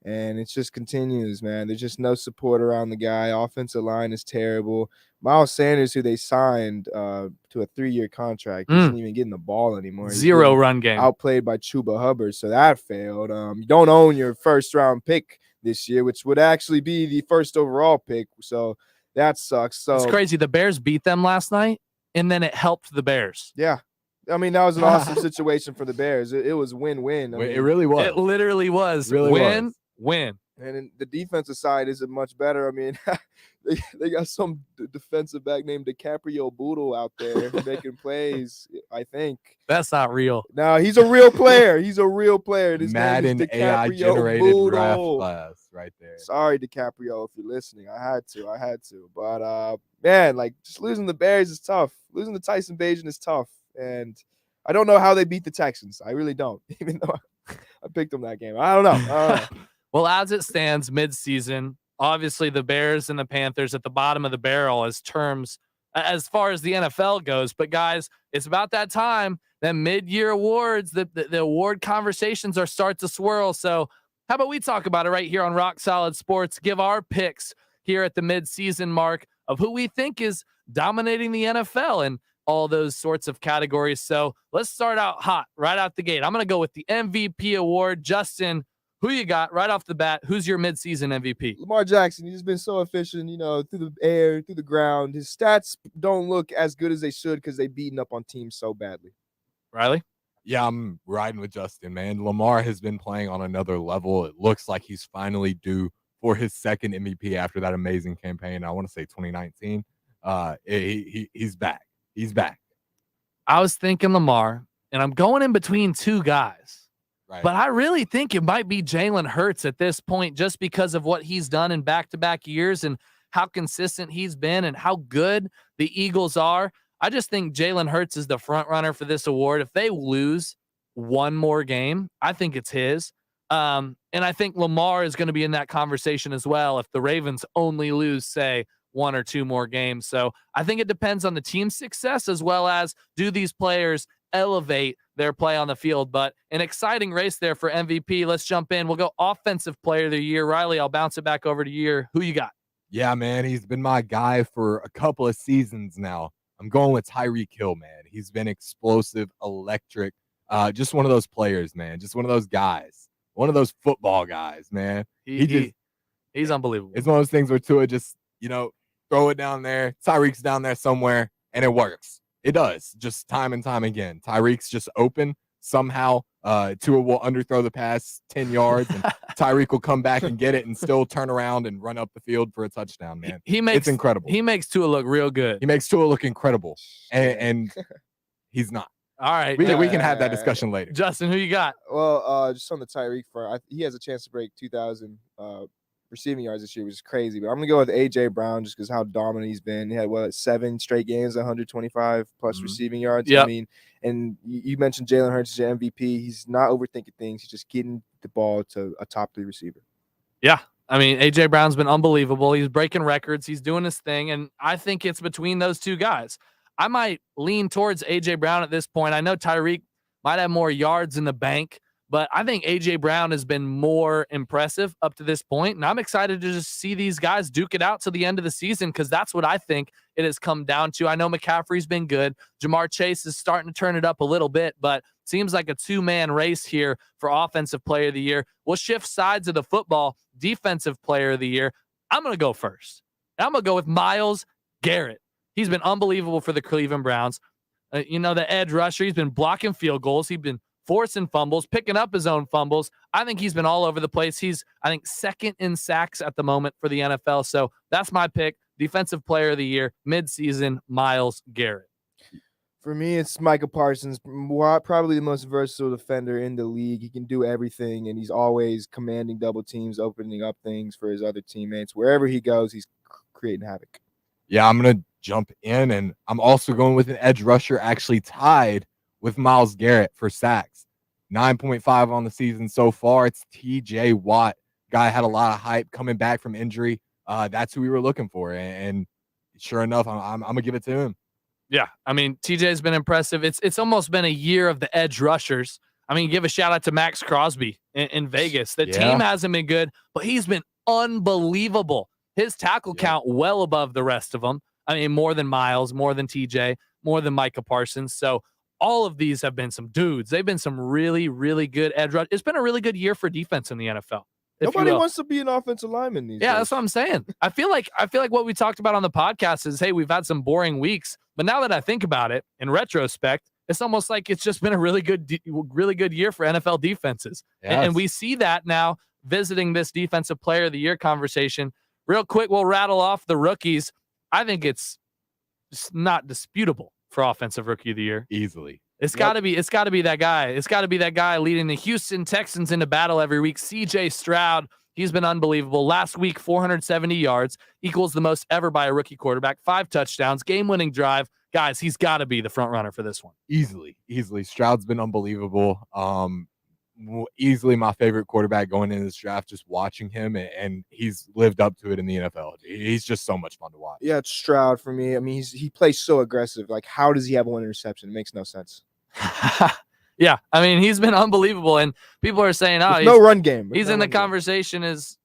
And it just continues, man. There's just no support around the guy. Offensive line is terrible. Miles Sanders, who they signed to a 3-year contract, isn't even getting the ball anymore. Zero run game. Outplayed by Chuba Hubbard, so that failed. You don't own your first-round pick this year, which would actually be the first overall pick. So that sucks. So it's crazy. The Bears beat them last night, and then it helped the Bears. Yeah. I mean, that was an awesome situation for the Bears. It was win-win. I mean, it really was. It literally was. Win. And the defensive side isn't much better. I mean, they got some defensive back named DiCaprio Boodle out there making plays, I think. That's not real. No, he's a real player. He's a real player. His Madden name is AI-generated Boodle. draft class right there. Sorry, DiCaprio, if you're listening. I had to. But, man, like, just losing the Bears is tough. Losing to Tyson Bagent is tough. And I don't know how they beat the Texans. I really don't, even though I picked them that game. I don't know. Well, as it stands mid-season, obviously the Bears and the Panthers at the bottom of the barrel as terms as far as the NFL goes. But, guys, it's about that time that mid-year awards, the award conversations are start to swirl. So how about we talk about it right here on Rock Solid Sports, give our picks here at the mid-season mark of who we think is dominating the NFL. And all those sorts of categories. So let's start out hot right out the gate. I'm going to go with the MVP award. Justin, who you got right off the bat? Who's your midseason MVP? Lamar Jackson. He's been so efficient, through the air, through the ground. His stats don't look as good as they should because they've beaten up on teams so badly. Riley? Yeah, I'm riding with Justin, man. Lamar has been playing on another level. It looks like he's finally due for his second MVP after that amazing campaign. I want to say 2019. He's back. He's back. I was thinking Lamar, and I'm going in between two guys. Right. But I really think it might be Jalen Hurts at this point just because of what he's done in back-to-back years and how consistent he's been and how good the Eagles are. I just think Jalen Hurts is the front runner for this award. If they lose one more game, I think it's his. And I think Lamar is going to be in that conversation as well if the Ravens only lose, say, one or two more games. So I think it depends on the team's success as well as do these players elevate their play on the field. But an exciting race there for MVP. Let's jump in. We'll go offensive player of the year. Riley, I'll bounce it back over to you. Who you got? Yeah, man, he's been my guy for a couple of seasons now. I'm going with Tyreek Hill, man. He's been explosive, electric, just one of those players, man. Just one of those guys, one of those football guys, man. He's unbelievable. It's one of those things where Tua just, throw it down there. Tyreek's down there somewhere, and it works. It does, just time and time again. Tyreek's just open. Somehow, Tua will underthrow the pass 10 yards, and Tyreek will come back and get it and still turn around and run up the field for a touchdown, man. It's incredible. He makes Tua look real good. He makes Tua look incredible, and he's not. All right. We can have that discussion later. Justin, who you got? Well, just on the Tyreek front, he has a chance to break 2,000 receiving yards this year, which is crazy. But I'm going to go with A.J. Brown just because how dominant he's been. He had, 7 straight games, 125-plus receiving yards. Yep. I mean, and you mentioned Jalen Hurts is your MVP. He's not overthinking things. He's just getting the ball to a top 3 receiver. Yeah. I mean, A.J. Brown's been unbelievable. He's breaking records. He's doing his thing, and I think it's between those two guys. I might lean towards A.J. Brown at this point. I know Tyreek might have more yards in the bank, but I think A.J. Brown has been more impressive up to this point, and I'm excited to just see these guys duke it out to the end of the season because that's what I think it has come down to. I know McCaffrey's been good. Jamar Chase is starting to turn it up a little bit, but seems like a two-man race here for Offensive Player of the Year. We'll shift sides of the football. Defensive Player of the Year. I'm going to go first. I'm going to go with Myles Garrett. He's been unbelievable for the Cleveland Browns. The edge rusher, he's been blocking field goals. He's been forcing fumbles, picking up his own fumbles. I think he's been all over the place. He's, I think, second in sacks at the moment for the NFL. So that's my pick. Defensive Player of the Year, midseason, Myles Garrett. For me, it's Micah Parsons, probably the most versatile defender in the league. He can do everything, and he's always commanding double teams, opening up things for his other teammates. Wherever he goes, he's creating havoc. Yeah, I'm going to jump in, and I'm also going with an edge rusher actually tied with Myles Garrett for sacks. 9.5 on the season so far. It's TJ Watt. Guy had a lot of hype coming back from injury. That's who we were looking for, and sure enough, I'm going to give it to him. Yeah, I mean, TJ's been impressive. It's almost been a year of the edge rushers. I mean, give a shout out to Max Crosby in Vegas. The team hasn't been good, but he's been unbelievable. His tackle count well above the rest of them. I mean, more than Myles, more than TJ, more than Micah Parsons. So all of these have been some dudes. They've been some really, really good edge rush. It's been a really good year for defense in the NFL. Nobody wants to be an offensive lineman these days. That's what I'm saying. I feel like what we talked about on the podcast is, hey, we've had some boring weeks, but now that I think about it in retrospect, it's almost like it's just been a really good year for NFL defenses. Yes. And we see that now visiting this Defensive Player of the Year conversation. Real quick, we'll rattle off the rookies. I think it's just not disputable for Offensive Rookie of the Year. Easily. It's got to be that guy. It's got to be that guy leading the Houston Texans into battle every week. CJ Stroud, he's been unbelievable. Last week, 470 yards, equals the most ever by a rookie quarterback. 5 touchdowns, game-winning drive. Guys, he's got to be the front runner for this one. Easily. Stroud's been unbelievable. Easily my favorite quarterback going into this draft, just watching him, and he's lived up to it in the NFL. He's just so much fun to watch. Yeah, it's Stroud for me. I mean, he plays so aggressive. Like, how does he have 1 interception? It makes no sense. Yeah, I mean, he's been unbelievable, and people are saying, no run game. He's in the conversation as,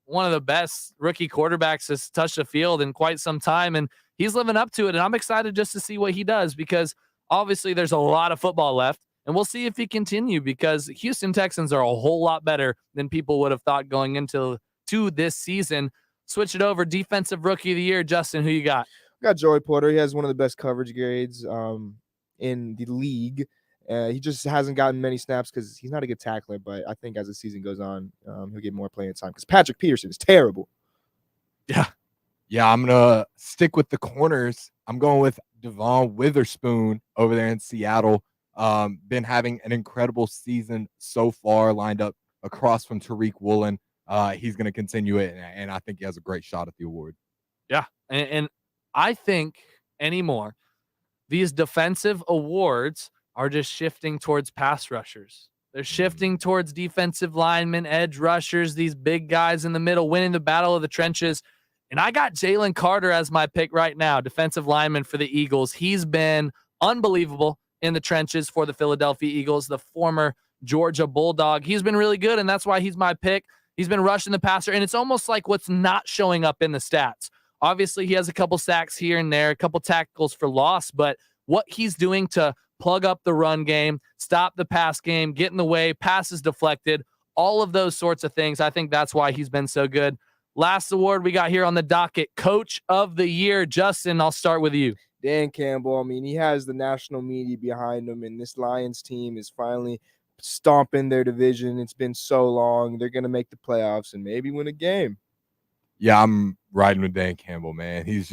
one of the best rookie quarterbacks that's touched the field in quite some time, and he's living up to it. And I'm excited just to see what he does, because obviously there's a lot of football left, and we'll see if he continue, because Houston Texans are a whole lot better than people would have thought going into this season. Switch it over. Defensive Rookie of the Year, Justin, who you got? I got Joey Porter. He has one of the best coverage grades in the league. He just hasn't gotten many snaps because he's not a good tackler, but I think as the season goes on, he'll get more playing time because Patrick Peterson is terrible. Yeah, I'm going to stick with the corners. I'm going with Devon Witherspoon over there in Seattle. Been having an incredible season so far, lined up across from Tariq Woolen. He's going to continue it, and I think he has a great shot at the award. Yeah, and I think anymore, these defensive awards are just shifting towards pass rushers. They're shifting towards defensive linemen, edge rushers, these big guys in the middle, winning the battle of the trenches. And I got Jalen Carter as my pick right now, defensive lineman for the Eagles. He's been unbelievable in the trenches for the Philadelphia Eagles, the former Georgia Bulldog. He's been really good, and that's why he's my pick. He's been rushing the passer, and it's almost like what's not showing up in the stats. Obviously, he has a couple sacks here and there, a couple tackles for loss, but what he's doing to plug up the run game, stop the pass game, get in the way, passes deflected, all of those sorts of things, I think that's why he's been so good. Last award we got here on the docket, Coach of the Year. Justin, I'll start with you. Dan Campbell, I mean, he has the national media behind him, and this Lions team is finally stomping their division. It's been so long. They're going to make the playoffs and maybe win a game. Yeah, I'm riding with Dan Campbell, man. He's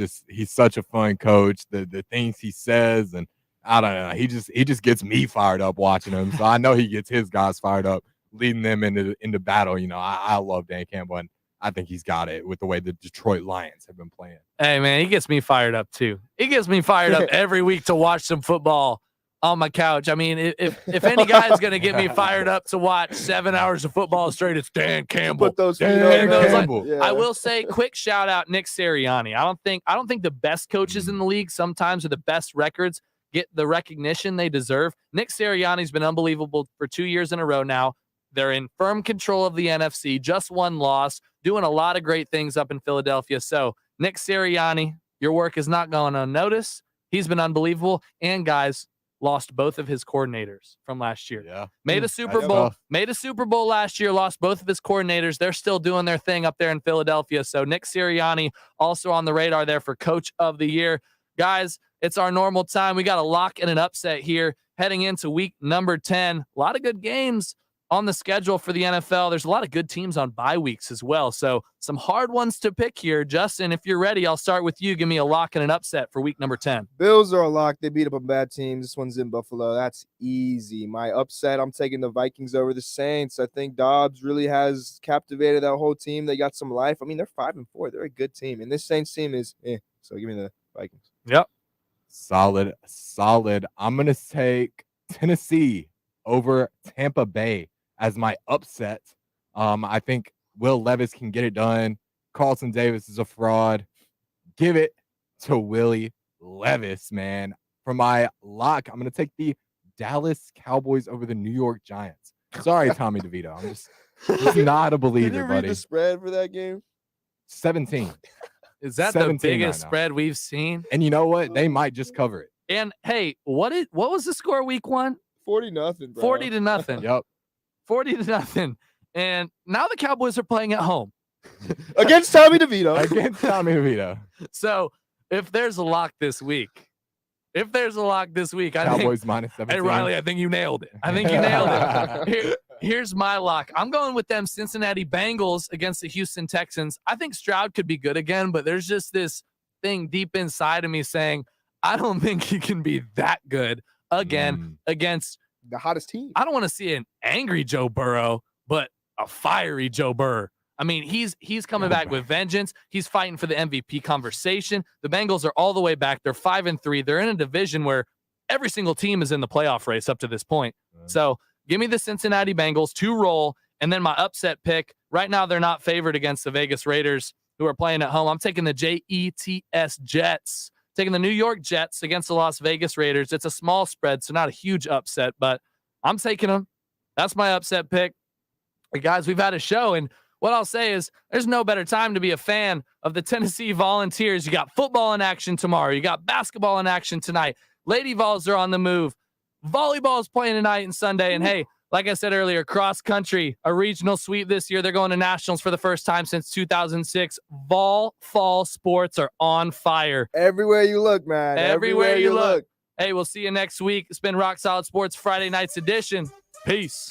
such a fun coach. The things he says, and I don't know, he just gets me fired up watching him. So I know he gets his guys fired up, leading them into battle. You know, I love Dan Campbell, and I think he's got it with the way the Detroit Lions have been playing. Hey, man, he gets me fired up too. He gets me fired up every week to watch some football on my couch. I mean, if any guy's going to get me fired up to watch 7 hours of football straight, it's Dan Campbell. Put those Dan Campbell. Yeah. I will say, quick shout out Nick Sirianni. I don't think the best coaches in the league sometimes, or the best records, get the recognition they deserve. Nick Sirianni's been unbelievable for 2 years in a row now. They're in firm control of the NFC, just one loss, doing a lot of great things up in Philadelphia. So, Nick Sirianni, your work is not going unnoticed. He's been unbelievable. And, guys, lost both of his coordinators from last year. Yeah. Made a Super Bowl last year, lost both of his coordinators. They're still doing their thing up there in Philadelphia. So, Nick Sirianni also on the radar there for Coach of the Year. Guys, it's our normal time. We got a lock and an upset here heading into week number 10. A lot of good games on the schedule for the NFL. There's a lot of good teams on bye weeks as well. So some hard ones to pick here. Justin, if you're ready, I'll start with you. Give me a lock and an upset for week number 10. Bills are a lock. They beat up a bad team. This one's in Buffalo. That's easy. My upset, I'm taking the Vikings over the Saints. I think Dobbs really has captivated that whole team. They got some life. I mean, they're 5-4. They're a good team. And this Saints team is So give me the Vikings. Yep. Solid. I'm going to take Tennessee over Tampa Bay as my upset. I think Will Levis can get it done. Carlton Davis is a fraud. Give it to Willie Levis, man. For my lock, I'm going to take the Dallas Cowboys over the New York Giants. Sorry, Tommy DeVito. I'm just not a believer, Did you buddy. read the spread for that game? 17. Is that the biggest right now. spread we've seen? And you know what? They might just cover it. And hey, what was the score week 1? 40-0, bro. 40-0. Yep. 40-0. And now the Cowboys are playing at home Against Tommy DeVito. Against Tommy DeVito. So if there's a lock this week, I Cowboys think, minus 17. hey, Riley, I think you nailed it. Here's my lock. I'm going with them Cincinnati Bengals against the Houston Texans. I think Stroud could be good again, but there's just this thing deep inside of me saying, I don't think he can be that good again against the hottest team. I don't want to see an angry Joe Burrow, but a fiery Joe Burrow. I mean, he's coming back with vengeance. He's fighting for the MVP conversation. The Bengals are all the way back. They're 5-3. They're in a division where every single team is in the playoff race up to this point. So give me the Cincinnati Bengals to roll. And then my upset pick. Right now, they're not favored against the Vegas Raiders, who are playing at home. I'm taking the Jets Jets. Taking the New York Jets against the Las Vegas Raiders. It's a small spread, so not a huge upset, but I'm taking them. That's my upset pick. Hey, guys, we've had a show, and what I'll say is there's no better time to be a fan of the Tennessee Volunteers. You got football in action tomorrow. You got basketball in action tonight. Lady Vols are on the move. Volleyball is playing tonight and Sunday. And hey, like I said earlier, cross country, a regional sweep this year. They're going to nationals for the first time since 2006. Vol fall sports are on fire. Everywhere you look, man. Everywhere you look. Hey, we'll see you next week. It's been Rock Solid Sports Friday Night's edition. Peace.